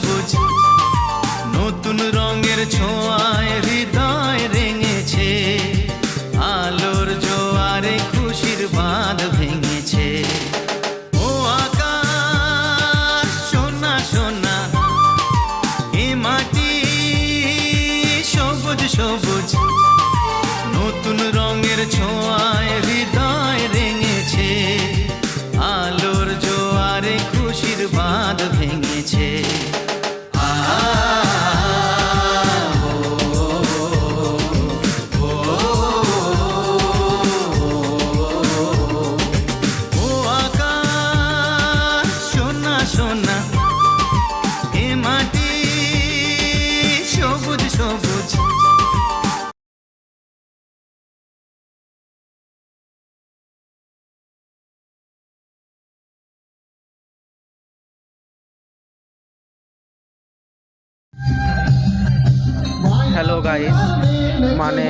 সবুজ নতুন রঙের ছোঁয়ায় হৃদয় রেঙেছে, আলোর জোয়ারে খুশির বাঁধ ভেঙেছে। ও আকাশ সোনা সোনা, এ মাটি সবুজ সবুজ নতুন রঙের ছোঁয়ায় হৃদয় রেঙেছে, আলোর জোয়ারে খুশির বাঁধ ভেঙেছে। ও আকাশ সোনা সোনা, এ মাটি সবুজ সবুজ। হ্যালো গাইস, মানে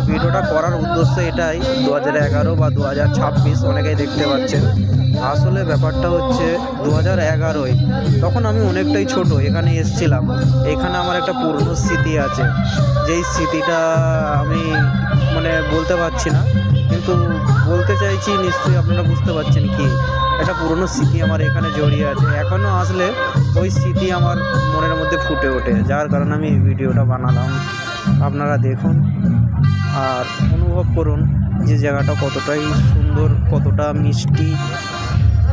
ভিডিওটা করার উদ্দেশ্য এটাই, 2011 বা 2026 অনেকেই দেখতে পাচ্ছেন। আসলে ব্যাপারটা হচ্ছে 2011-য় তখন আমি অনেকটাই ছোট, এখানে এসেছিলাম। এখানে আমার একটা পুরনো স্মৃতি আছে, যেই স্মৃতিটা আমি মানে বলতে পারছি না, কিন্তু বলতে চাইছি, নিশ্চয়ই আপনারা বুঝতে পারছেন কি। একটা পুরনো স্মৃতি আমার এখানে জড়িয়ে আছে, এখনও আসলে ওই স্মৃতি আমার মনের মধ্যে ফুটে ওঠে, যার কারণে আমি এই ভিডিওটা বানালাম। আপনারা দেখুন আর অনুভব করুন যে জায়গাটা কতটাই সুন্দর, কতটা মিষ্টি।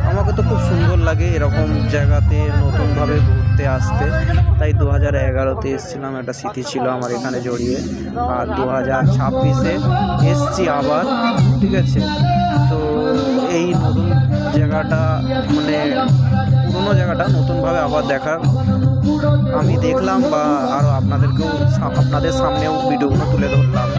আমাকে তো খুব সুন্দর লাগে এরকম জায়গাতে নতুনভাবে ঘুরতে আসতে, তাই 2011-তে এসেছিলাম, একটা স্মৃতি ছিল আমার এখানে জড়িয়ে। আর 2026-এ এসছি আবার, ঠিক আছে। তো এই নতুন জায়গাটা মানে পুরোনো জায়গাটা নতুনভাবে আবার দেখার আমি দেখলাম, বা আরও আপনাদের সামনেও ভিডিওগুলো তুলে ধরলাম।